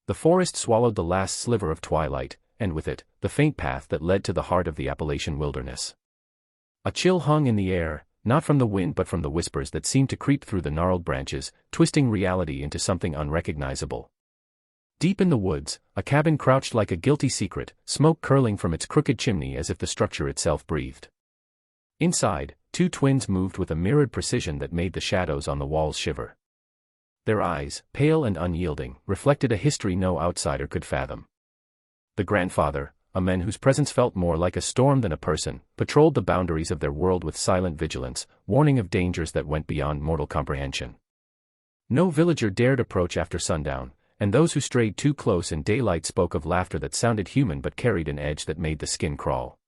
The forest swallowed the last sliver of twilight, and with it, the faint path that led to the heart of the Appalachian wilderness. A chill hung in the air, not from the wind but from the whispers that seemed to creep through the gnarled branches, twisting reality into something unrecognizable. Deep in the woods, a cabin crouched like a guilty secret, smoke curling from its crooked chimney as if the structure itself breathed. Inside, two twins moved with a mirrored precision that made the shadows on the walls shiver. Their eyes, pale and unyielding, reflected a history no outsider could fathom. The grandfather, a man whose presence felt more like a storm than a person, patrolled the boundaries of their world with silent vigilance, warning of dangers that went beyond mortal comprehension. No villager dared approach after sundown, and those who strayed too close in daylight spoke of laughter that sounded human but carried an edge that made the skin crawl.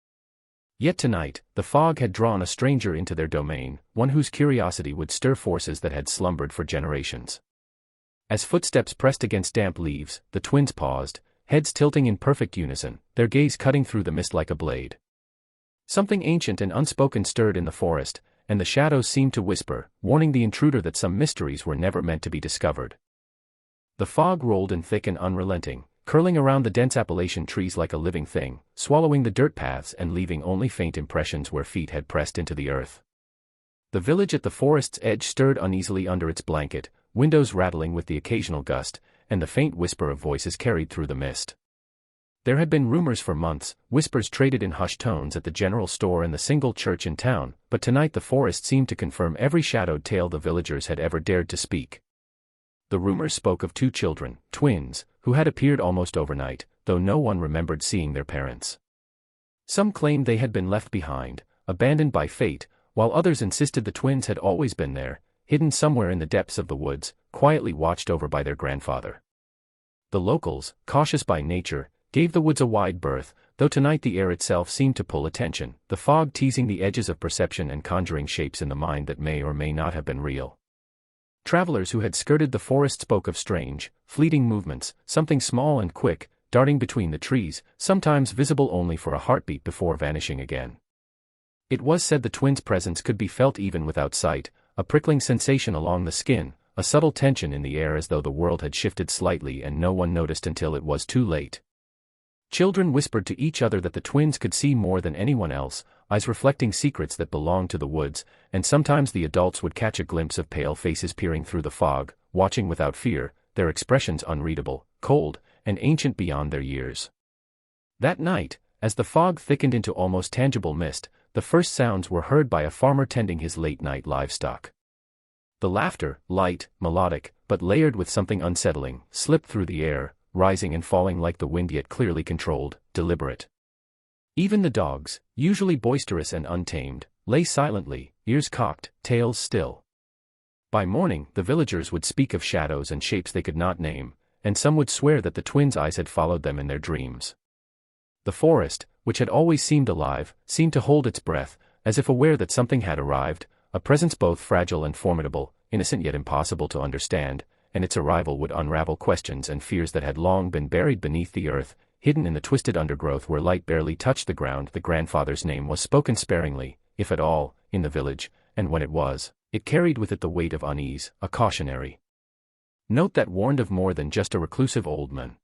Yet tonight, the fog had drawn a stranger into their domain, one whose curiosity would stir forces that had slumbered for generations. As footsteps pressed against damp leaves, the twins paused, heads tilting in perfect unison, their gaze cutting through the mist like a blade. Something ancient and unspoken stirred in the forest, and the shadows seemed to whisper, warning the intruder that some mysteries were never meant to be discovered. The fog rolled in thick and unrelenting, curling around the dense Appalachian trees like a living thing, swallowing the dirt paths and leaving only faint impressions where feet had pressed into the earth. The village at the forest's edge stirred uneasily under its blanket, windows rattling with the occasional gust, and the faint whisper of voices carried through the mist. There had been rumors for months, whispers traded in hushed tones at the general store and the single church in town, but tonight the forest seemed to confirm every shadowed tale the villagers had ever dared to speak. The rumors spoke of two children, twins, who had appeared almost overnight, though no one remembered seeing their parents. Some claimed they had been left behind, abandoned by fate, while others insisted the twins had always been there, hidden somewhere in the depths of the woods, quietly watched over by their grandfather. The locals, cautious by nature, gave the woods a wide berth, though tonight the air itself seemed to pull attention, the fog teasing the edges of perception and conjuring shapes in the mind that may or may not have been real. Travelers who had skirted the forest spoke of strange, fleeting movements, something small and quick, darting between the trees, sometimes visible only for a heartbeat before vanishing again. It was said the twins' presence could be felt even without sight, a prickling sensation along the skin, a subtle tension in the air as though the world had shifted slightly and no one noticed until it was too late. Children whispered to each other that the twins could see more than anyone else, eyes reflecting secrets that belonged to the woods, and sometimes the adults would catch a glimpse of pale faces peering through the fog, watching without fear, their expressions unreadable, cold, and ancient beyond their years. That night, as the fog thickened into almost tangible mist, the first sounds were heard by a farmer tending his late-night livestock. The laughter, light, melodic, but layered with something unsettling, slipped through the air, rising and falling like the wind yet clearly controlled, deliberate. Even the dogs, usually boisterous and untamed, lay silently, ears cocked, tails still. By morning, the villagers would speak of shadows and shapes they could not name, and some would swear that the twins' eyes had followed them in their dreams. The forest, which had always seemed alive, seemed to hold its breath, as if aware that something had arrived, a presence both fragile and formidable, innocent yet impossible to understand, and its arrival would unravel questions and fears that had long been buried beneath the earth, hidden in the twisted undergrowth where light barely touched the ground. The grandfather's name was spoken sparingly, if at all, in the village, and when it was, it carried with it the weight of unease, a cautionary note that warned of more than just a reclusive old man.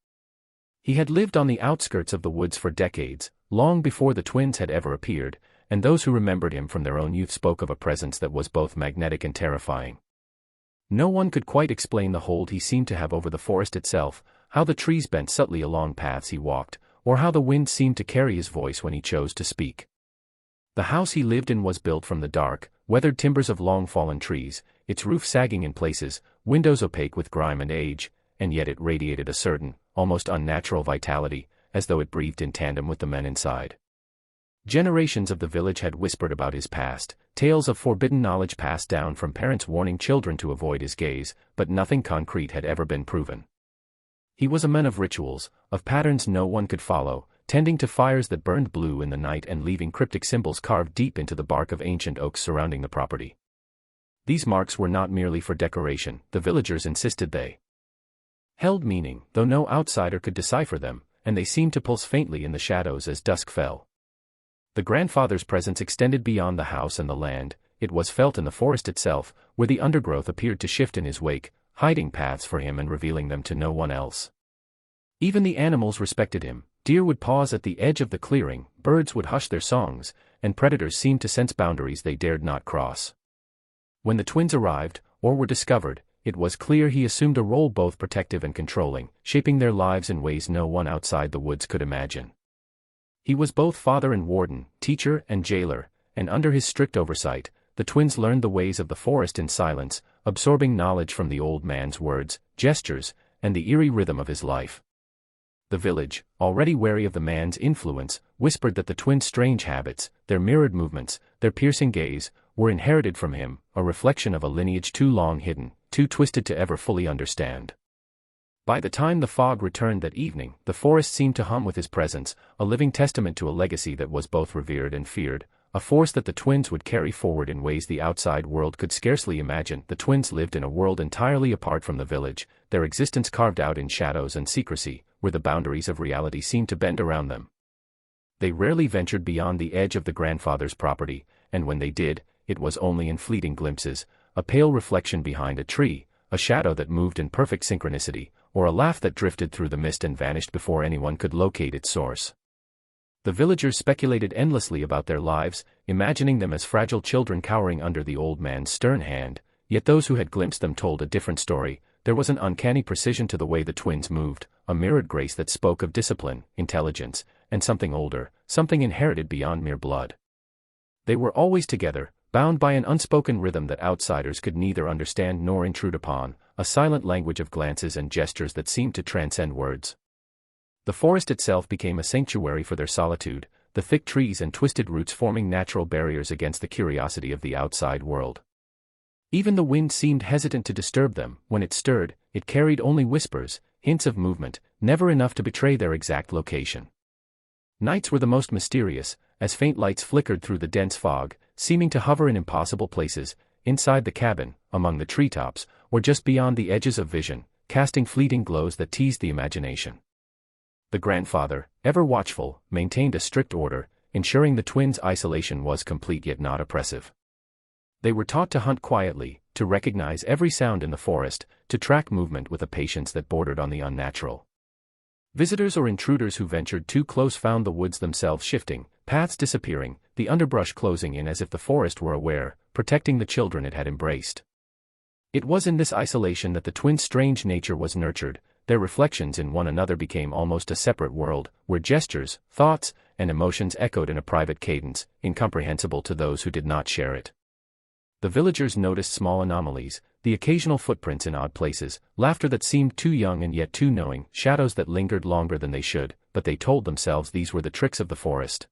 He had lived on the outskirts of the woods for decades, long before the twins had ever appeared, and those who remembered him from their own youth spoke of a presence that was both magnetic and terrifying. No one could quite explain the hold he seemed to have over the forest itself, how the trees bent subtly along paths he walked, or how the wind seemed to carry his voice when he chose to speak. The house he lived in was built from the dark, weathered timbers of long-fallen trees, its roof sagging in places, windows opaque with grime and age, and yet it radiated a certain, almost unnatural vitality, as though it breathed in tandem with the men inside. Generations of the village had whispered about his past, tales of forbidden knowledge passed down from parents warning children to avoid his gaze, but nothing concrete had ever been proven. He was a man of rituals, of patterns no one could follow, tending to fires that burned blue in the night and leaving cryptic symbols carved deep into the bark of ancient oaks surrounding the property. These marks were not merely for decoration, the villagers insisted they held meaning, though no outsider could decipher them, and they seemed to pulse faintly in the shadows as dusk fell. The grandfather's presence extended beyond the house and the land, it was felt in the forest itself, where the undergrowth appeared to shift in his wake, hiding paths for him and revealing them to no one else. Even the animals respected him. Deer would pause at the edge of the clearing, birds would hush their songs, and predators seemed to sense boundaries they dared not cross. When the twins arrived, or were discovered, it was clear he assumed a role both protective and controlling, shaping their lives in ways no one outside the woods could imagine. He was both father and warden, teacher and jailer, and under his strict oversight, the twins learned the ways of the forest in silence, absorbing knowledge from the old man's words, gestures, and the eerie rhythm of his life. The village, already wary of the man's influence, whispered that the twins' strange habits, their mirrored movements, their piercing gaze, were inherited from him, a reflection of a lineage too long hidden, too twisted to ever fully understand. By the time the fog returned that evening, the forest seemed to hum with his presence, a living testament to a legacy that was both revered and feared, a force that the twins would carry forward in ways the outside world could scarcely imagine. The twins lived in a world entirely apart from the village, their existence carved out in shadows and secrecy, where the boundaries of reality seemed to bend around them. They rarely ventured beyond the edge of the grandfather's property, and when they did, it was only in fleeting glimpses, a pale reflection behind a tree, a shadow that moved in perfect synchronicity, or a laugh that drifted through the mist and vanished before anyone could locate its source. The villagers speculated endlessly about their lives, imagining them as fragile children cowering under the old man's stern hand, yet those who had glimpsed them told a different story. There was an uncanny precision to the way the twins moved, a mirrored grace that spoke of discipline, intelligence, and something older, something inherited beyond mere blood. They were always together, bound by an unspoken rhythm that outsiders could neither understand nor intrude upon, a silent language of glances and gestures that seemed to transcend words. The forest itself became a sanctuary for their solitude, the thick trees and twisted roots forming natural barriers against the curiosity of the outside world. Even the wind seemed hesitant to disturb them. When it stirred, it carried only whispers, hints of movement, never enough to betray their exact location. Nights were the most mysterious, as faint lights flickered through the dense fog, seeming to hover in impossible places, inside the cabin, among the treetops, or just beyond the edges of vision, casting fleeting glows that teased the imagination. The grandfather, ever watchful, maintained a strict order, ensuring the twins' isolation was complete yet not oppressive. They were taught to hunt quietly, to recognize every sound in the forest, to track movement with a patience that bordered on the unnatural. Visitors or intruders who ventured too close found the woods themselves shifting, paths disappearing, the underbrush closing in as if the forest were aware, protecting the children it had embraced. It was in this isolation that the twins' strange nature was nurtured. Their reflections in one another became almost a separate world, where gestures, thoughts, and emotions echoed in a private cadence, incomprehensible to those who did not share it. The villagers noticed small anomalies, the occasional footprints in odd places, laughter that seemed too young and yet too knowing, shadows that lingered longer than they should, but they told themselves these were the tricks of the forest.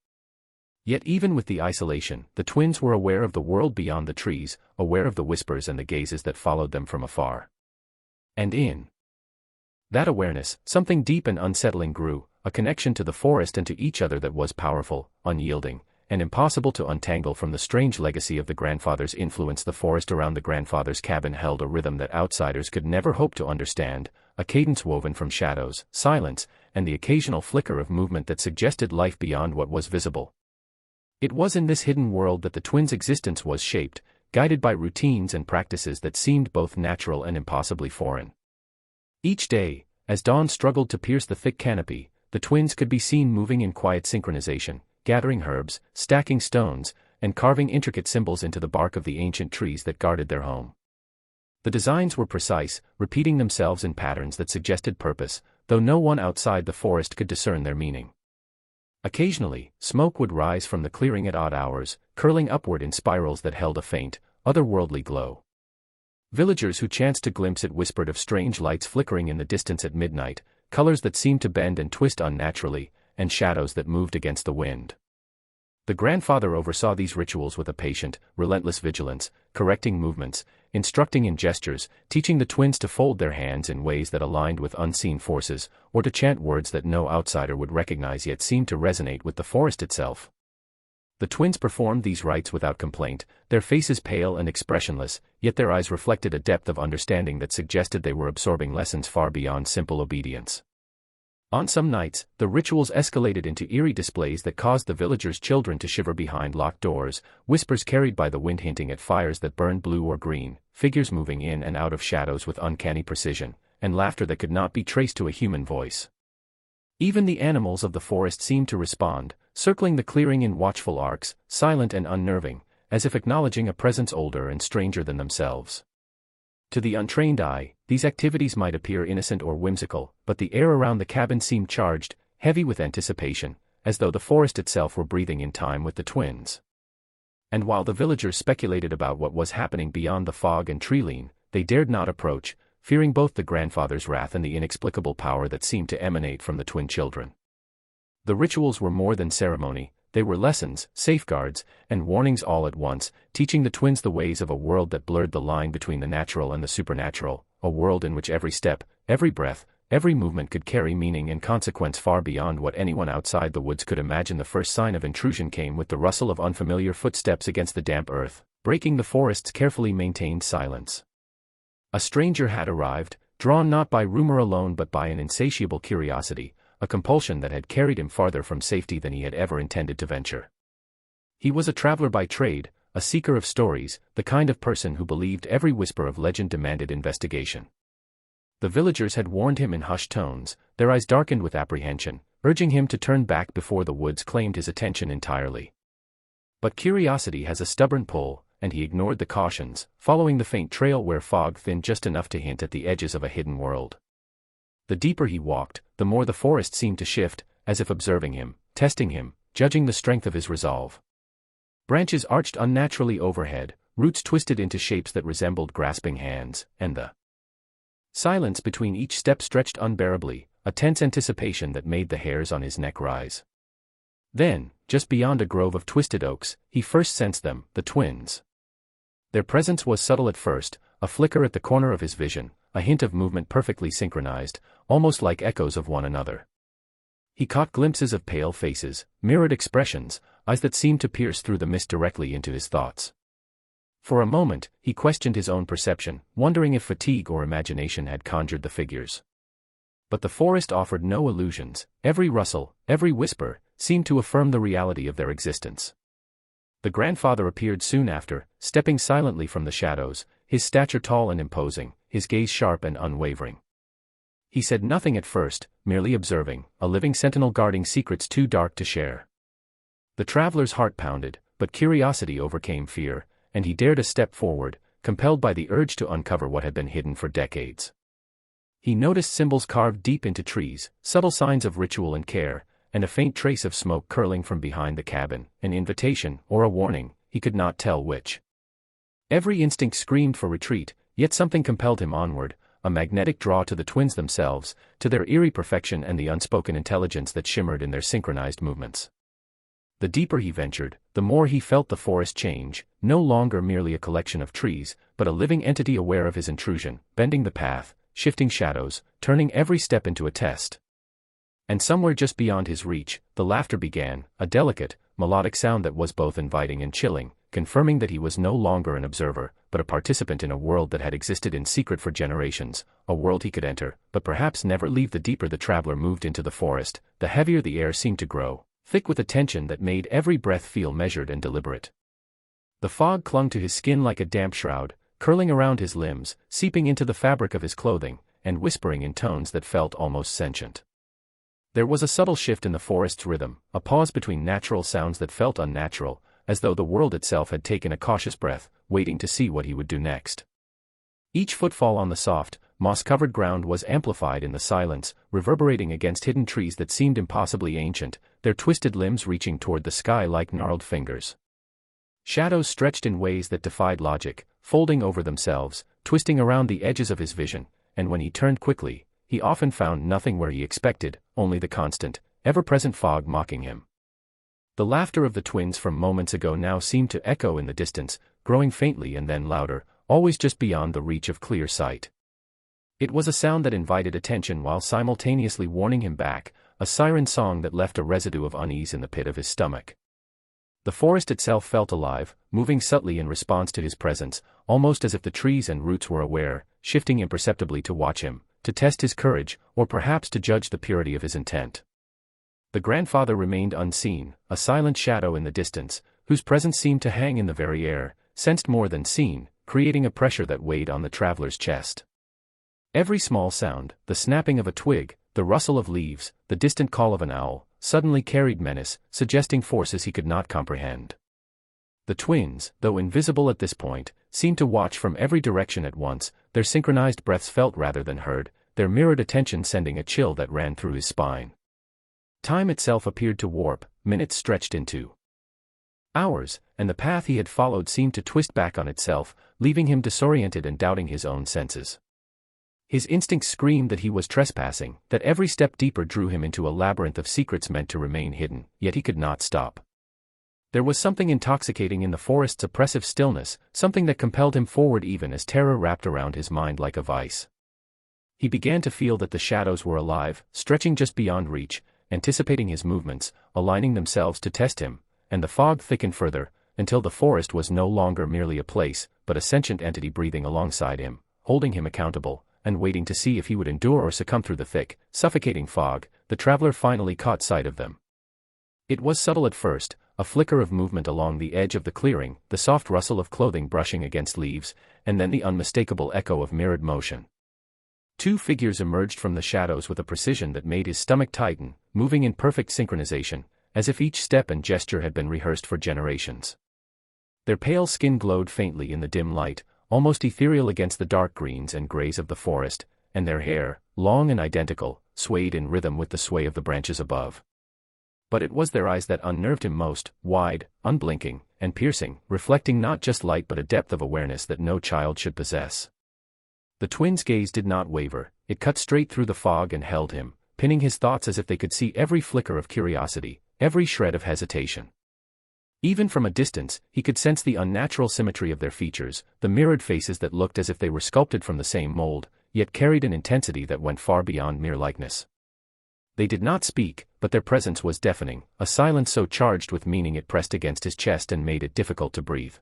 Yet even with the isolation, the twins were aware of the world beyond the trees, aware of the whispers and the gazes that followed them from afar. And in that awareness, something deep and unsettling grew, a connection to the forest and to each other that was powerful, unyielding, and impossible to untangle from the strange legacy of the grandfather's influence. The forest around the grandfather's cabin held a rhythm that outsiders could never hope to understand, a cadence woven from shadows, silence, and the occasional flicker of movement that suggested life beyond what was visible. It was in this hidden world that the twins' existence was shaped, guided by routines and practices that seemed both natural and impossibly foreign. Each day, as dawn struggled to pierce the thick canopy, the twins could be seen moving in quiet synchronization, gathering herbs, stacking stones, and carving intricate symbols into the bark of the ancient trees that guarded their home. The designs were precise, repeating themselves in patterns that suggested purpose, though no one outside the forest could discern their meaning. Occasionally, smoke would rise from the clearing at odd hours, curling upward in spirals that held a faint, otherworldly glow. Villagers who chanced to glimpse it whispered of strange lights flickering in the distance at midnight, colors that seemed to bend and twist unnaturally, and shadows that moved against the wind. The grandfather oversaw these rituals with a patient, relentless vigilance, correcting movements, instructing in gestures, teaching the twins to fold their hands in ways that aligned with unseen forces, or to chant words that no outsider would recognize yet seemed to resonate with the forest itself. The twins performed these rites without complaint, their faces pale and expressionless, yet their eyes reflected a depth of understanding that suggested they were absorbing lessons far beyond simple obedience. On some nights, the rituals escalated into eerie displays that caused the villagers' children to shiver behind locked doors, whispers carried by the wind hinting at fires that burned blue or green, figures moving in and out of shadows with uncanny precision, and laughter that could not be traced to a human voice. Even the animals of the forest seemed to respond, circling the clearing in watchful arcs, silent and unnerving, as if acknowledging a presence older and stranger than themselves. To the untrained eye, these activities might appear innocent or whimsical, but the air around the cabin seemed charged, heavy with anticipation, as though the forest itself were breathing in time with the twins. And while the villagers speculated about what was happening beyond the fog and tree-line, they dared not approach, fearing both the grandfather's wrath and the inexplicable power that seemed to emanate from the twin children. The rituals were more than ceremony, they were lessons, safeguards, and warnings all at once, teaching the twins the ways of a world that blurred the line between the natural and the supernatural, a world in which every step, every breath, every movement could carry meaning and consequence far beyond what anyone outside the woods could imagine. The first sign of intrusion came with the rustle of unfamiliar footsteps against the damp earth, breaking the forest's carefully maintained silence. A stranger had arrived, drawn not by rumor alone but by an insatiable curiosity, a compulsion that had carried him farther from safety than he had ever intended to venture. He was a traveler by trade, a seeker of stories, the kind of person who believed every whisper of legend demanded investigation. The villagers had warned him in hushed tones, their eyes darkened with apprehension, urging him to turn back before the woods claimed his attention entirely. But curiosity has a stubborn pull, and he ignored the cautions, following the faint trail where fog thinned just enough to hint at the edges of a hidden world. The deeper he walked, the more the forest seemed to shift, as if observing him, testing him, judging the strength of his resolve. Branches arched unnaturally overhead, roots twisted into shapes that resembled grasping hands, and the silence between each step stretched unbearably, a tense anticipation that made the hairs on his neck rise. Then, just beyond a grove of twisted oaks, he first sensed them, the twins. Their presence was subtle at first, a flicker at the corner of his vision, a hint of movement perfectly synchronized, almost like echoes of one another. He caught glimpses of pale faces, mirrored expressions, eyes that seemed to pierce through the mist directly into his thoughts. For a moment, he questioned his own perception, wondering if fatigue or imagination had conjured the figures. But the forest offered no illusions, every rustle, every whisper, seemed to affirm the reality of their existence. The grandfather appeared soon after, stepping silently from the shadows, his stature tall and imposing, his gaze sharp and unwavering. He said nothing at first, merely observing, a living sentinel guarding secrets too dark to share. The traveler's heart pounded, but curiosity overcame fear, and he dared a step forward, compelled by the urge to uncover what had been hidden for decades. He noticed symbols carved deep into trees, subtle signs of ritual and care, and a faint trace of smoke curling from behind the cabin, an invitation, or a warning, he could not tell which. Every instinct screamed for retreat, yet something compelled him onward, a magnetic draw to the twins themselves, to their eerie perfection and the unspoken intelligence that shimmered in their synchronized movements. The deeper he ventured, the more he felt the forest change, no longer merely a collection of trees, but a living entity aware of his intrusion, bending the path, shifting shadows, turning every step into a test. And somewhere just beyond his reach, the laughter began, a delicate, melodic sound that was both inviting and chilling, confirming that he was no longer an observer, but a participant in a world that had existed in secret for generations, a world he could enter, but perhaps never leave. The deeper the traveler moved into the forest, the heavier the air seemed to grow, thick with a tension that made every breath feel measured and deliberate. The fog clung to his skin like a damp shroud, curling around his limbs, seeping into the fabric of his clothing, and whispering in tones that felt almost sentient. There was a subtle shift in the forest's rhythm, a pause between natural sounds that felt unnatural, as though the world itself had taken a cautious breath, waiting to see what he would do next. Each footfall on the soft, moss-covered ground was amplified in the silence, reverberating against hidden trees that seemed impossibly ancient, their twisted limbs reaching toward the sky like gnarled fingers. Shadows stretched in ways that defied logic, folding over themselves, twisting around the edges of his vision, and when he turned quickly, he often found nothing where he expected, only the constant, ever-present fog mocking him. The laughter of the twins from moments ago now seemed to echo in the distance, growing faintly and then louder, always just beyond the reach of clear sight. It was a sound that invited attention while simultaneously warning him back, a siren song that left a residue of unease in the pit of his stomach. The forest itself felt alive, moving subtly in response to his presence, almost as if the trees and roots were aware, shifting imperceptibly to watch him, to test his courage, or perhaps to judge the purity of his intent. The grandfather remained unseen, a silent shadow in the distance, whose presence seemed to hang in the very air, sensed more than seen, creating a pressure that weighed on the traveler's chest. Every small sound, the snapping of a twig, The rustle of leaves, the distant call of an owl, suddenly carried menace, suggesting forces he could not comprehend. The twins, though invisible at this point, seemed to watch from every direction at once, their synchronized breaths felt rather than heard, their mirrored attention sending a chill that ran through his spine. Time itself appeared to warp, minutes stretched into hours, and the path he had followed seemed to twist back on itself, leaving him disoriented and doubting his own senses. His instincts screamed that he was trespassing, that every step deeper drew him into a labyrinth of secrets meant to remain hidden, yet he could not stop. There was something intoxicating in the forest's oppressive stillness, something that compelled him forward even as terror wrapped around his mind like a vice. He began to feel that the shadows were alive, stretching just beyond reach, anticipating his movements, aligning themselves to test him, and the fog thickened further, until the forest was no longer merely a place, but a sentient entity breathing alongside him, holding him accountable, and waiting to see if he would endure or succumb through the thick, suffocating fog. The traveler finally caught sight of them. It was subtle at first, a flicker of movement along the edge of the clearing, the soft rustle of clothing brushing against leaves, and then the unmistakable echo of mirrored motion. Two figures emerged from the shadows with a precision that made his stomach tighten, moving in perfect synchronization, as if each step and gesture had been rehearsed for generations. Their pale skin glowed faintly in the dim light, almost ethereal against the dark greens and grays of the forest, and their hair, long and identical, swayed in rhythm with the sway of the branches above. But it was their eyes that unnerved him most, wide, unblinking, and piercing, reflecting not just light but a depth of awareness that no child should possess. The twins' gaze did not waver, it cut straight through the fog and held him, pinning his thoughts as if they could see every flicker of curiosity, every shred of hesitation. Even from a distance, he could sense the unnatural symmetry of their features, the mirrored faces that looked as if they were sculpted from the same mold, yet carried an intensity that went far beyond mere likeness. They did not speak, but their presence was deafening, a silence so charged with meaning it pressed against his chest and made it difficult to breathe.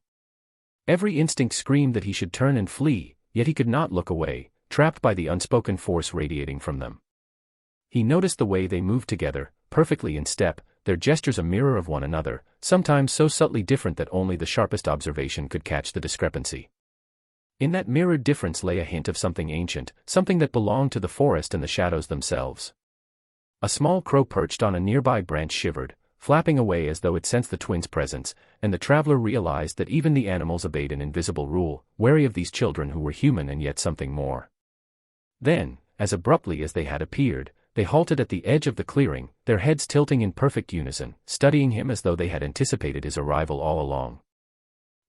Every instinct screamed that he should turn and flee, yet he could not look away, trapped by the unspoken force radiating from them. He noticed the way they moved together, perfectly in step, their gestures a mirror of one another, sometimes so subtly different that only the sharpest observation could catch the discrepancy. In that mirrored difference lay a hint of something ancient, something that belonged to the forest and the shadows themselves. A small crow perched on a nearby branch shivered, flapping away as though it sensed the twins' presence, and the traveler realized that even the animals obeyed an invisible rule, wary of these children who were human and yet something more. Then, as abruptly as they had appeared, they halted at the edge of the clearing, their heads tilting in perfect unison, studying him as though they had anticipated his arrival all along.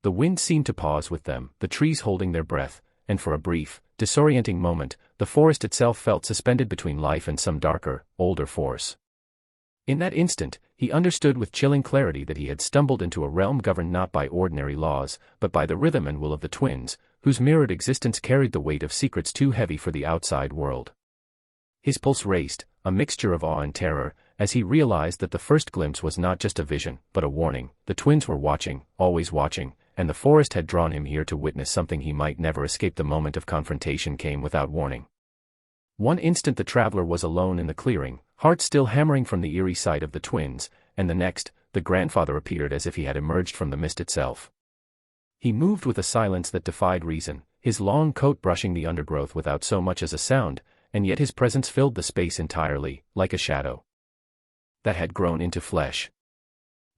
The wind seemed to pause with them, the trees holding their breath, and for a brief, disorienting moment, the forest itself felt suspended between life and some darker, older force. In that instant, he understood with chilling clarity that he had stumbled into a realm governed not by ordinary laws, but by the rhythm and will of the twins, whose mirrored existence carried the weight of secrets too heavy for the outside world. His pulse raced, a mixture of awe and terror, as he realized that the first glimpse was not just a vision, but a warning. The twins were watching, always watching, and the forest had drawn him here to witness something he might never escape. The moment of confrontation came without warning. One instant the traveler was alone in the clearing, heart still hammering from the eerie sight of the twins, and the next, the grandfather appeared as if he had emerged from the mist itself. He moved with a silence that defied reason, his long coat brushing the undergrowth without so much as a sound, and yet his presence filled the space entirely, like a shadow that had grown into flesh.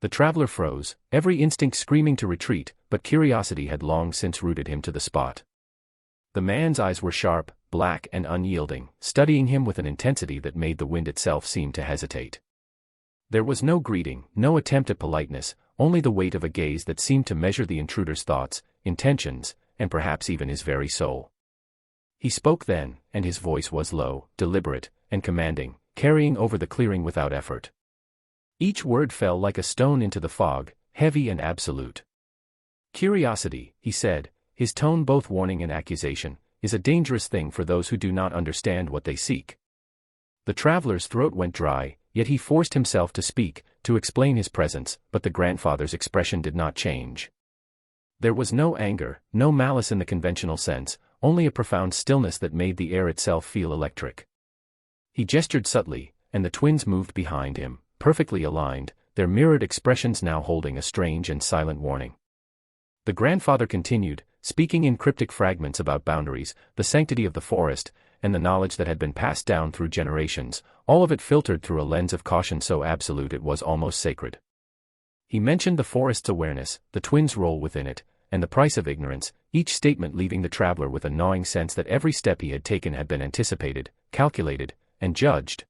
The traveler froze, every instinct screaming to retreat, but curiosity had long since rooted him to the spot. The man's eyes were sharp, black and unyielding, studying him with an intensity that made the wind itself seem to hesitate. There was no greeting, no attempt at politeness, only the weight of a gaze that seemed to measure the intruder's thoughts, intentions, and perhaps even his very soul. He spoke then, and his voice was low, deliberate, and commanding, carrying over the clearing without effort. Each word fell like a stone into the fog, heavy and absolute. "Curiosity," he said, his tone both warning and accusation, "is a dangerous thing for those who do not understand what they seek." The traveler's throat went dry, yet he forced himself to speak, to explain his presence, but the grandfather's expression did not change. There was no anger, no malice in the conventional sense, only a profound stillness that made the air itself feel electric. He gestured subtly, and the twins moved behind him, perfectly aligned, their mirrored expressions now holding a strange and silent warning. The grandfather continued, speaking in cryptic fragments about boundaries, the sanctity of the forest, and the knowledge that had been passed down through generations, all of it filtered through a lens of caution so absolute it was almost sacred. He mentioned the forest's awareness, the twins' role within it, and the price of ignorance, each statement leaving the traveler with a gnawing sense that every step he had taken had been anticipated, calculated, and judged.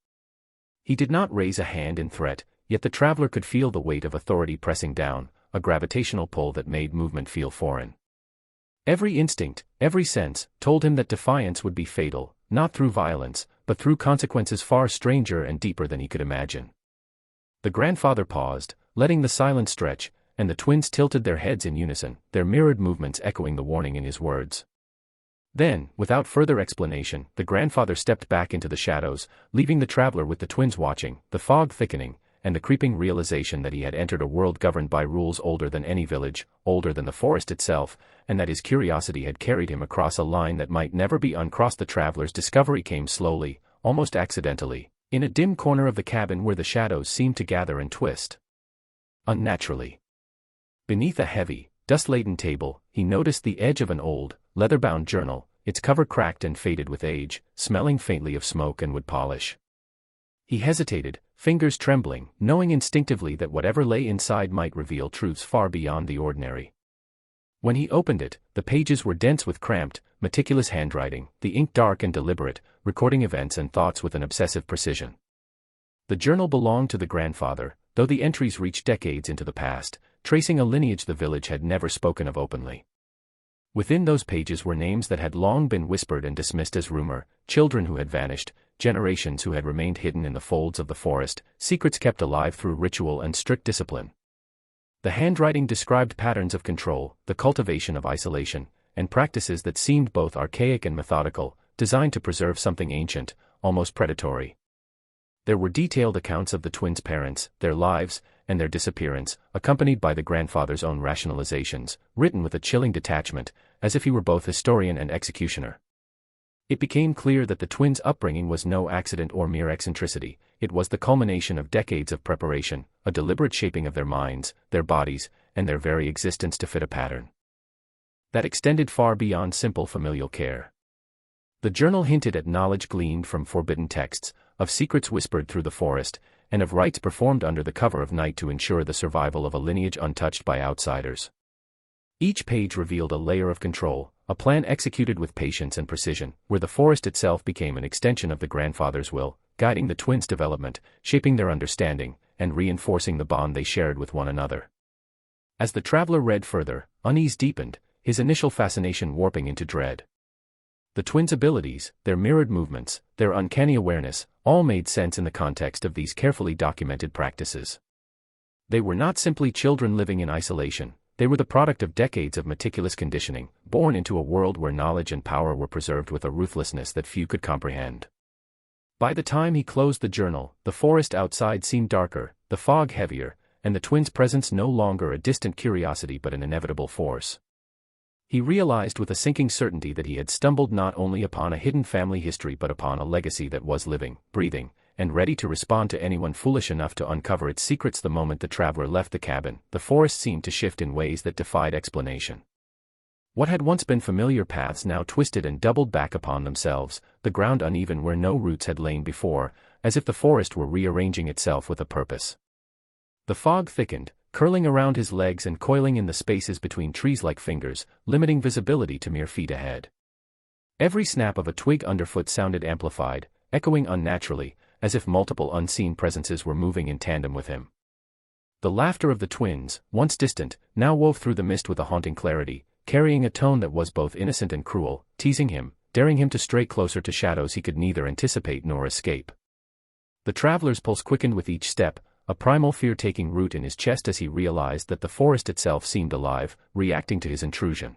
He did not raise a hand in threat, yet the traveler could feel the weight of authority pressing down, a gravitational pull that made movement feel foreign. Every instinct, every sense, told him that defiance would be fatal, not through violence, but through consequences far stranger and deeper than he could imagine. The grandfather paused, letting the silence stretch, and the twins tilted their heads in unison, their mirrored movements echoing the warning in his words. Then, without further explanation, the grandfather stepped back into the shadows, leaving the traveler with the twins watching, the fog thickening, and the creeping realization that he had entered a world governed by rules older than any village, older than the forest itself, and that his curiosity had carried him across a line that might never be uncrossed. The traveler's discovery came slowly, almost accidentally, in a dim corner of the cabin where the shadows seemed to gather and twist unnaturally. Beneath a heavy, dust-laden table, he noticed the edge of an old, leather-bound journal, its cover cracked and faded with age, smelling faintly of smoke and wood polish. He hesitated, fingers trembling, knowing instinctively that whatever lay inside might reveal truths far beyond the ordinary. When he opened it, the pages were dense with cramped, meticulous handwriting, the ink dark and deliberate, recording events and thoughts with an obsessive precision. The journal belonged to the grandfather, though the entries reached decades into the past, tracing a lineage the village had never spoken of openly. Within those pages were names that had long been whispered and dismissed as rumor, children who had vanished, generations who had remained hidden in the folds of the forest, secrets kept alive through ritual and strict discipline. The handwriting described patterns of control, the cultivation of isolation, and practices that seemed both archaic and methodical, designed to preserve something ancient, almost predatory. There were detailed accounts of the twins' parents, their lives, and their disappearance, accompanied by the grandfather's own rationalizations, written with a chilling detachment, as if he were both historian and executioner. It became clear that the twins' upbringing was no accident or mere eccentricity. It was the culmination of decades of preparation, a deliberate shaping of their minds, their bodies, and their very existence to fit a pattern that extended far beyond simple familial care. The journal hinted at knowledge gleaned from forbidden texts, of secrets whispered through the forest, and of rites performed under the cover of night to ensure the survival of a lineage untouched by outsiders. Each page revealed a layer of control, a plan executed with patience and precision, where the forest itself became an extension of the grandfather's will, guiding the twins' development, shaping their understanding, and reinforcing the bond they shared with one another. As the traveler read further, unease deepened, his initial fascination warping into dread. The twins' abilities, their mirrored movements, their uncanny awareness, all made sense in the context of these carefully documented practices. They were not simply children living in isolation, they were the product of decades of meticulous conditioning, born into a world where knowledge and power were preserved with a ruthlessness that few could comprehend. By the time he closed the journal, the forest outside seemed darker, the fog heavier, and the twins' presence no longer a distant curiosity but an inevitable force. He realized with a sinking certainty that he had stumbled not only upon a hidden family history but upon a legacy that was living, breathing, and ready to respond to anyone foolish enough to uncover its secrets. The moment the traveler left the cabin, the forest seemed to shift in ways that defied explanation. What had once been familiar paths now twisted and doubled back upon themselves, the ground uneven where no roots had lain before, as if the forest were rearranging itself with a purpose. The fog thickened, curling around his legs and coiling in the spaces between trees like fingers, limiting visibility to mere feet ahead. Every snap of a twig underfoot sounded amplified, echoing unnaturally, as if multiple unseen presences were moving in tandem with him. The laughter of the twins, once distant, now wove through the mist with a haunting clarity, carrying a tone that was both innocent and cruel, teasing him, daring him to stray closer to shadows he could neither anticipate nor escape. The traveler's pulse quickened with each step, a primal fear taking root in his chest as he realized that the forest itself seemed alive, reacting to his intrusion.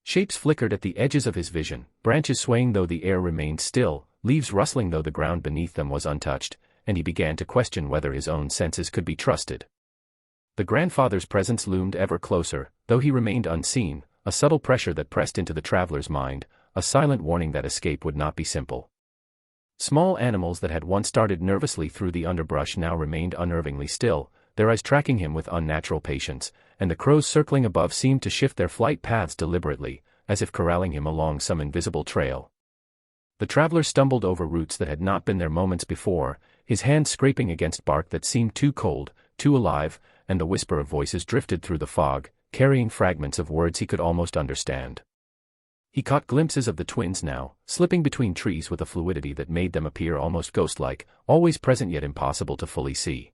Shapes flickered at the edges of his vision, branches swaying though the air remained still, leaves rustling though the ground beneath them was untouched, and he began to question whether his own senses could be trusted. The grandfather's presence loomed ever closer, though he remained unseen, a subtle pressure that pressed into the traveler's mind, a silent warning that escape would not be simple. Small animals that had once darted nervously through the underbrush now remained unnervingly still, their eyes tracking him with unnatural patience, and the crows circling above seemed to shift their flight paths deliberately, as if corralling him along some invisible trail. The traveler stumbled over roots that had not been there moments before, his hands scraping against bark that seemed too cold, too alive, and the whisper of voices drifted through the fog, carrying fragments of words he could almost understand. He caught glimpses of the twins now, slipping between trees with a fluidity that made them appear almost ghost-like, always present yet impossible to fully see.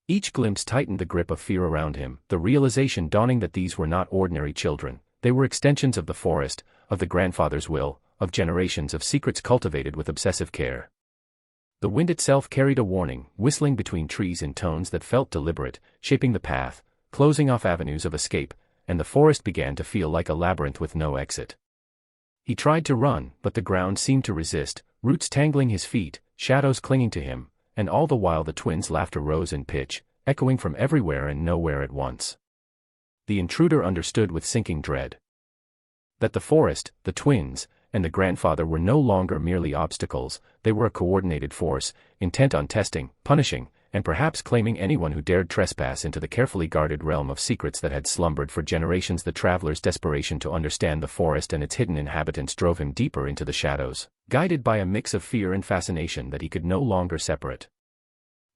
Each glimpse tightened the grip of fear around him, the realization dawning that these were not ordinary children, they were extensions of the forest, of the grandfather's will, of generations of secrets cultivated with obsessive care. The wind itself carried a warning, whistling between trees in tones that felt deliberate, shaping the path, closing off avenues of escape, and the forest began to feel like a labyrinth with no exit. He tried to run, but the ground seemed to resist, roots tangling his feet, shadows clinging to him, and all the while the twins' laughter rose in pitch, echoing from everywhere and nowhere at once. The intruder understood with sinking dread that the forest, the twins, and the grandfather were no longer merely obstacles, they were a coordinated force, intent on testing, punishing, and perhaps claiming anyone who dared trespass into the carefully guarded realm of secrets that had slumbered for generations. The traveler's desperation to understand the forest and its hidden inhabitants drove him deeper into the shadows, guided by a mix of fear and fascination that he could no longer separate.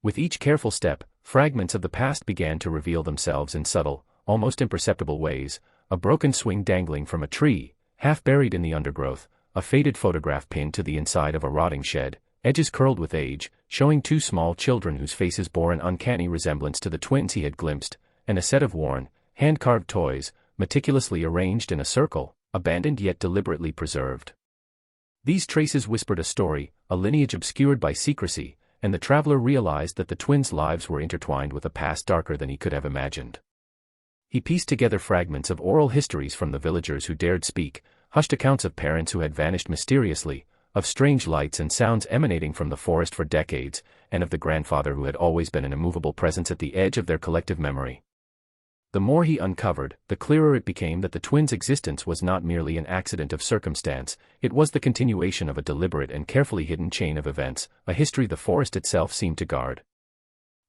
With each careful step, fragments of the past began to reveal themselves in subtle, almost imperceptible ways, a broken swing dangling from a tree, half buried in the undergrowth, a faded photograph pinned to the inside of a rotting shed, edges curled with age, showing two small children whose faces bore an uncanny resemblance to the twins he had glimpsed, and a set of worn, hand-carved toys, meticulously arranged in a circle, abandoned yet deliberately preserved. These traces whispered a story, a lineage obscured by secrecy, and the traveler realized that the twins' lives were intertwined with a past darker than he could have imagined. He pieced together fragments of oral histories from the villagers who dared speak, hushed accounts of parents who had vanished mysteriously, of strange lights and sounds emanating from the forest for decades, and of the grandfather who had always been an immovable presence at the edge of their collective memory. The more he uncovered, the clearer it became that the twins' existence was not merely an accident of circumstance, it was the continuation of a deliberate and carefully hidden chain of events, a history the forest itself seemed to guard.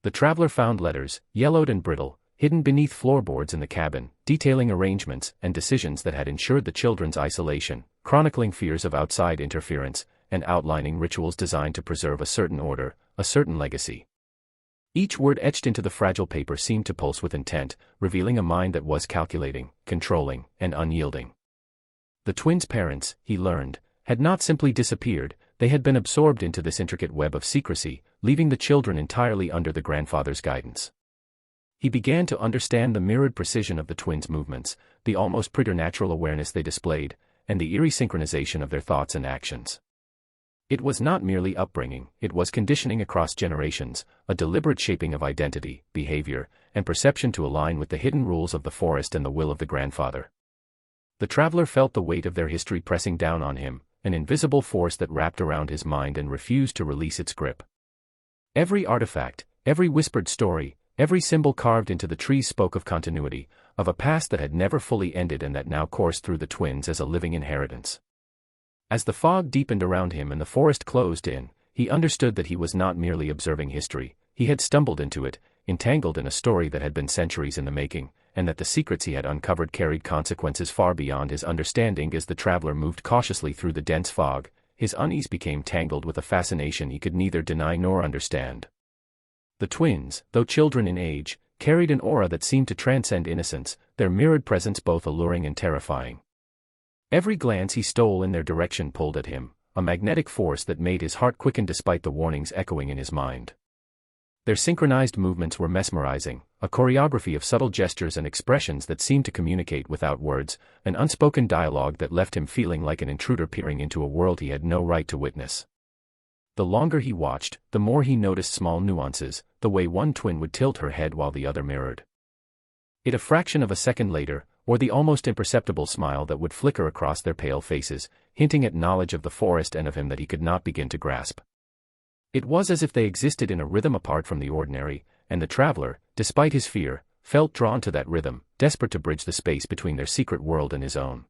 The traveler found letters, yellowed and brittle, hidden beneath floorboards in the cabin, detailing arrangements and decisions that had ensured the children's isolation, chronicling fears of outside interference, and outlining rituals designed to preserve a certain order, a certain legacy. Each word etched into the fragile paper seemed to pulse with intent, revealing a mind that was calculating, controlling, and unyielding. The twins' parents, he learned, had not simply disappeared, they had been absorbed into this intricate web of secrecy, leaving the children entirely under the grandfather's guidance. He began to understand the mirrored precision of the twins' movements, the almost preternatural awareness they displayed, and the eerie synchronization of their thoughts and actions. It was not merely upbringing, it was conditioning across generations, a deliberate shaping of identity, behavior, and perception to align with the hidden rules of the forest and the will of the grandfather. The traveler felt the weight of their history pressing down on him, an invisible force that wrapped around his mind and refused to release its grip. Every artifact, every whispered story, every symbol carved into the trees spoke of continuity, of a past that had never fully ended and that now coursed through the twins as a living inheritance. As the fog deepened around him and the forest closed in, he understood that he was not merely observing history, he had stumbled into it, entangled in a story that had been centuries in the making, and that the secrets he had uncovered carried consequences far beyond his understanding. As the traveler moved cautiously through the dense fog, his unease became tangled with a fascination he could neither deny nor understand. The twins, though children in age, carried an aura that seemed to transcend innocence, their mirrored presence both alluring and terrifying. Every glance he stole in their direction pulled at him, a magnetic force that made his heart quicken despite the warnings echoing in his mind. Their synchronized movements were mesmerizing, a choreography of subtle gestures and expressions that seemed to communicate without words, an unspoken dialogue that left him feeling like an intruder peering into a world he had no right to witness. The longer he watched, the more he noticed small nuances, the way one twin would tilt her head while the other mirrored it a fraction of a second later, or the almost imperceptible smile that would flicker across their pale faces, hinting at knowledge of the forest and of him that he could not begin to grasp. It was as if they existed in a rhythm apart from the ordinary, and the traveler, despite his fear, felt drawn to that rhythm, desperate to bridge the space between their secret world and his own.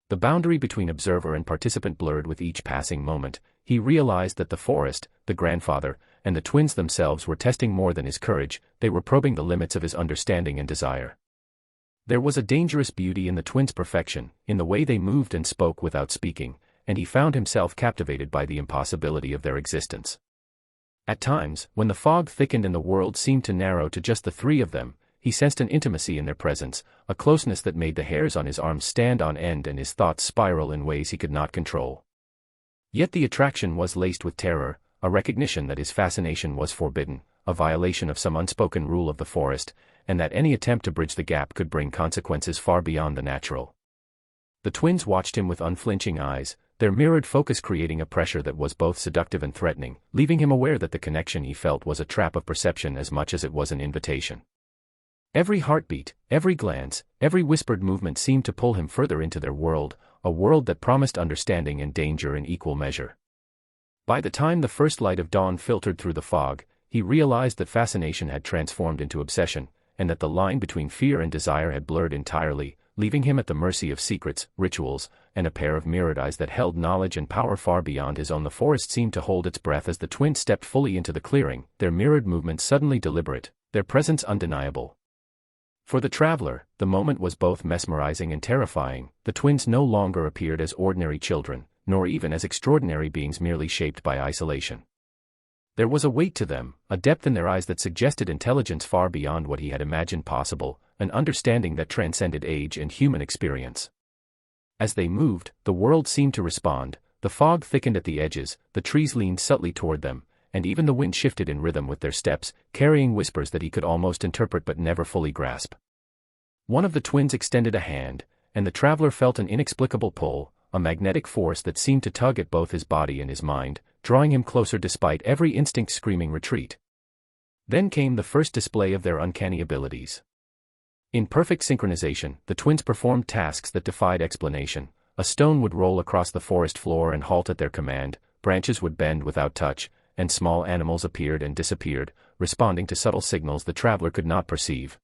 The boundary between observer and participant blurred with each passing moment. He realized that the forest, the grandfather, and the twins themselves were testing more than his courage, they were probing the limits of his understanding and desire. There was a dangerous beauty in the twins' perfection, in the way they moved and spoke without speaking, and he found himself captivated by the impossibility of their existence. At times, when the fog thickened and the world seemed to narrow to just the three of them, he sensed an intimacy in their presence, a closeness that made the hairs on his arms stand on end and his thoughts spiral in ways he could not control. Yet the attraction was laced with terror, a recognition that his fascination was forbidden, a violation of some unspoken rule of the forest, and that any attempt to bridge the gap could bring consequences far beyond the natural. The twins watched him with unflinching eyes, their mirrored focus creating a pressure that was both seductive and threatening, leaving him aware that the connection he felt was a trap of perception as much as it was an invitation. Every heartbeat, every glance, every whispered movement seemed to pull him further into their world, a world that promised understanding and danger in equal measure. By the time the first light of dawn filtered through the fog, he realized that fascination had transformed into obsession, and that the line between fear and desire had blurred entirely, leaving him at the mercy of secrets, rituals, and a pair of mirrored eyes that held knowledge and power far beyond his own. The forest seemed to hold its breath as the twins stepped fully into the clearing, their mirrored movements suddenly deliberate, their presence undeniable. For the traveler, the moment was both mesmerizing and terrifying. The twins no longer appeared as ordinary children, nor even as extraordinary beings merely shaped by isolation. There was a weight to them, a depth in their eyes that suggested intelligence far beyond what he had imagined possible, an understanding that transcended age and human experience. As they moved, the world seemed to respond, the fog thickened at the edges, the trees leaned subtly toward them, and even the wind shifted in rhythm with their steps, carrying whispers that he could almost interpret but never fully grasp. One of the twins extended a hand, and the traveler felt an inexplicable pull, a magnetic force that seemed to tug at both his body and his mind, drawing him closer despite every instinct screaming retreat. Then came the first display of their uncanny abilities. In perfect synchronization, the twins performed tasks that defied explanation. A stone would roll across the forest floor and halt at their command, branches would bend without touch, and small animals appeared and disappeared, responding to subtle signals the traveler could not perceive.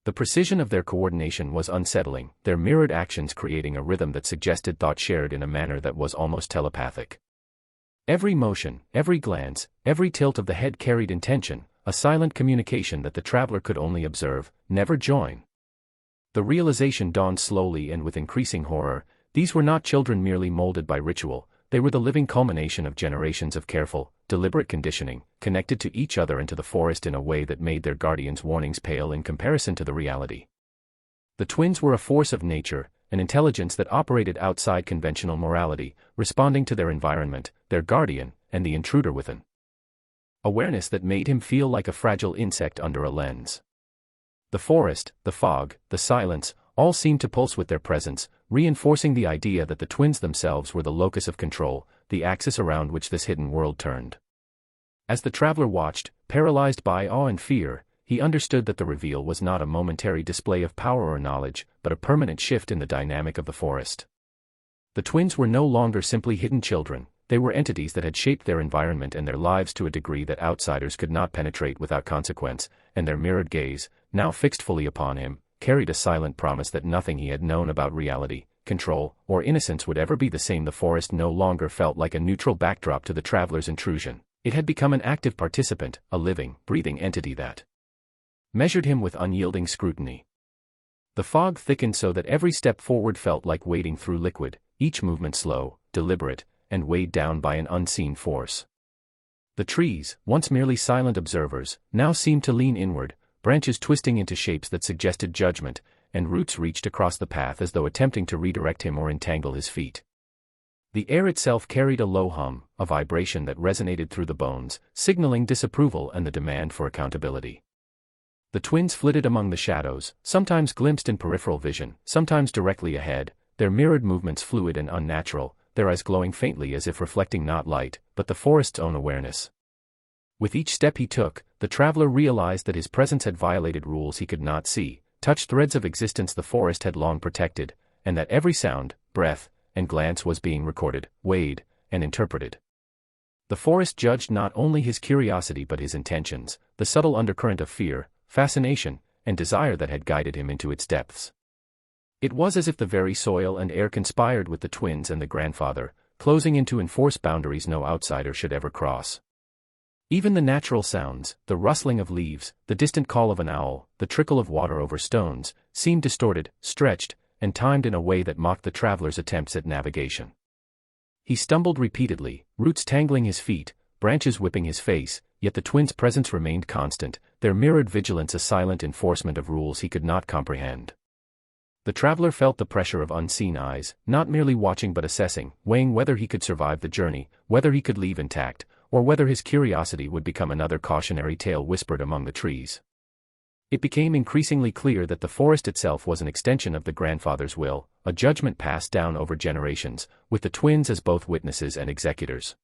The precision of their coordination was unsettling, their mirrored actions creating a rhythm that suggested thought shared in a manner that was almost telepathic. Every motion, every glance, every tilt of the head carried intention, a silent communication that the traveler could only observe, never join. The realization dawned slowly and with increasing horror. These were not children merely molded by ritual, they were the living culmination of generations of careful, deliberate conditioning, connected to each other and to the forest in a way that made their guardians' warnings pale in comparison to the reality. The twins were a force of nature, an intelligence that operated outside conventional morality, responding to their environment, their guardian, and the intruder within. Awareness that made him feel like a fragile insect under a lens. The forest, the fog, the silence, all seemed to pulse with their presence, reinforcing the idea that the twins themselves were the locus of control, the axis around which this hidden world turned. As the traveler watched, paralyzed by awe and fear, he understood that the reveal was not a momentary display of power or knowledge, but a permanent shift in the dynamic of the forest. The twins were no longer simply hidden children, they were entities that had shaped their environment and their lives to a degree that outsiders could not penetrate without consequence, and their mirrored gaze, now fixed fully upon him, carried a silent promise that nothing he had known about reality, control, or innocence would ever be the same. The forest no longer felt like a neutral backdrop to the traveler's intrusion. It had become an active participant, a living, breathing entity that measured him with unyielding scrutiny. The fog thickened so that every step forward felt like wading through liquid, each movement slow, deliberate, and weighed down by an unseen force. The trees, once merely silent observers, now seemed to lean inward, branches twisting into shapes that suggested judgment, and roots reached across the path as though attempting to redirect him or entangle his feet. The air itself carried a low hum, a vibration that resonated through the bones, signaling disapproval and the demand for accountability. The twins flitted among the shadows, sometimes glimpsed in peripheral vision, sometimes directly ahead, their mirrored movements fluid and unnatural, their eyes glowing faintly as if reflecting not light, but the forest's own awareness. With each step he took, the traveler realized that his presence had violated rules he could not see, touched threads of existence the forest had long protected, and that every sound, breath, and glance was being recorded, weighed, and interpreted. The forest judged not only his curiosity but his intentions, the subtle undercurrent of fear, fascination, and desire that had guided him into its depths. It was as if the very soil and air conspired with the twins and the grandfather, closing in to enforce boundaries no outsider should ever cross. Even the natural sounds, the rustling of leaves, the distant call of an owl, the trickle of water over stones, seemed distorted, stretched, and timed in a way that mocked the traveler's attempts at navigation. He stumbled repeatedly, roots tangling his feet, branches whipping his face, yet the twins' presence remained constant, their mirrored vigilance a silent enforcement of rules he could not comprehend. The traveler felt the pressure of unseen eyes, not merely watching but assessing, weighing whether he could survive the journey, whether he could leave intact, or whether his curiosity would become another cautionary tale whispered among the trees. It became increasingly clear that the forest itself was an extension of the grandfather's will, a judgment passed down over generations, with the twins as both witnesses and executors.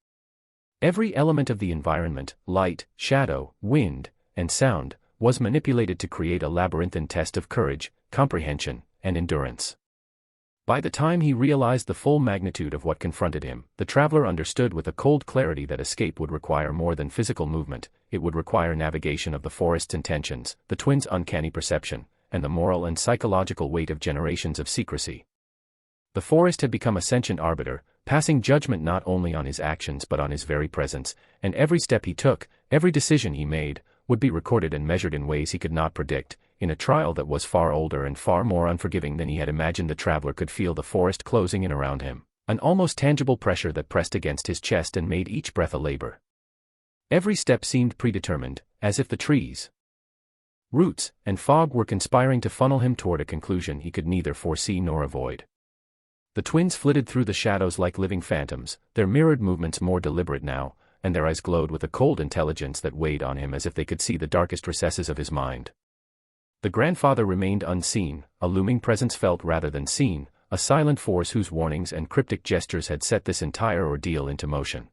Every element of the environment, light, shadow, wind, and sound, was manipulated to create a labyrinthine test of courage, comprehension, and endurance. By the time he realized the full magnitude of what confronted him, the traveler understood with a cold clarity that escape would require more than physical movement, it would require navigation of the forest's intentions, the twins' uncanny perception, and the moral and psychological weight of generations of secrecy. The forest had become a sentient arbiter, passing judgment not only on his actions but on his very presence, and every step he took, every decision he made, would be recorded and measured in ways he could not predict. In a trial that was far older and far more unforgiving than he had imagined, the traveler could feel the forest closing in around him, an almost tangible pressure that pressed against his chest and made each breath a labor. Every step seemed predetermined, as if the trees, roots, and fog were conspiring to funnel him toward a conclusion he could neither foresee nor avoid. The twins flitted through the shadows like living phantoms, their mirrored movements more deliberate now, and their eyes glowed with a cold intelligence that weighed on him as if they could see the darkest recesses of his mind. The grandfather remained unseen, a looming presence felt rather than seen, a silent force whose warnings and cryptic gestures had set this entire ordeal into motion.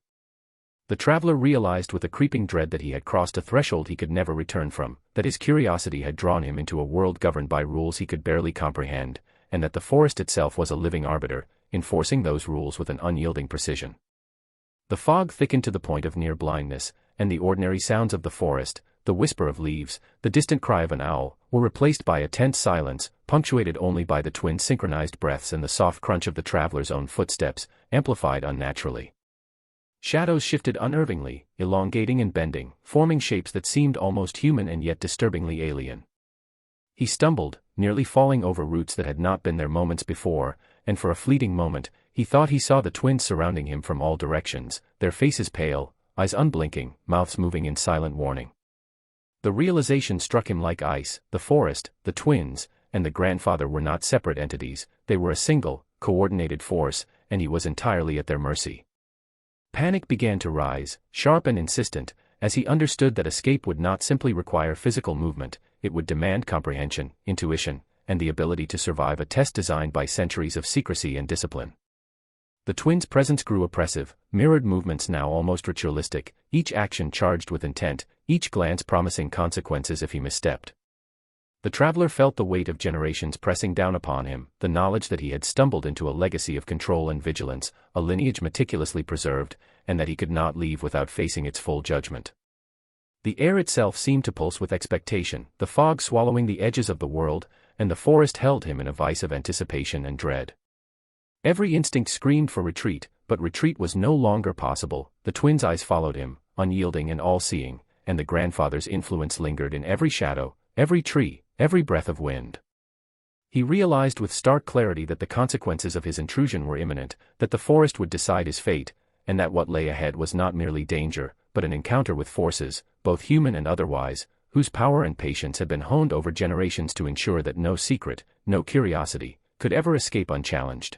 The traveler realized with a creeping dread that he had crossed a threshold he could never return from, that his curiosity had drawn him into a world governed by rules he could barely comprehend, and that the forest itself was a living arbiter, enforcing those rules with an unyielding precision. The fog thickened to the point of near blindness, and the ordinary sounds of the forest, the whisper of leaves, the distant cry of an owl, were replaced by a tense silence, punctuated only by the twins' synchronized breaths and the soft crunch of the traveler's own footsteps, amplified unnaturally. Shadows shifted unnervingly, elongating and bending, forming shapes that seemed almost human and yet disturbingly alien. He stumbled, nearly falling over roots that had not been there moments before, and for a fleeting moment, he thought he saw the twins surrounding him from all directions, their faces pale, eyes unblinking, mouths moving in silent warning. The realization struck him like ice: the forest, the twins, and the grandfather were not separate entities, they were a single, coordinated force, and he was entirely at their mercy. Panic began to rise, sharp and insistent, as he understood that escape would not simply require physical movement, it would demand comprehension, intuition, and the ability to survive a test designed by centuries of secrecy and discipline. The twins' presence grew oppressive, mirrored movements now almost ritualistic, each action charged with intent, each glance promising consequences if he misstepped. The traveler felt the weight of generations pressing down upon him, the knowledge that he had stumbled into a legacy of control and vigilance, a lineage meticulously preserved, and that he could not leave without facing its full judgment. The air itself seemed to pulse with expectation, the fog swallowing the edges of the world, and the forest held him in a vice of anticipation and dread. Every instinct screamed for retreat, but retreat was no longer possible. The twins' eyes followed him, unyielding and all-seeing, and the grandfather's influence lingered in every shadow, every tree, every breath of wind. He realized with stark clarity that the consequences of his intrusion were imminent, that the forest would decide his fate, and that what lay ahead was not merely danger, but an encounter with forces, both human and otherwise, whose power and patience had been honed over generations to ensure that no secret, no curiosity, could ever escape unchallenged.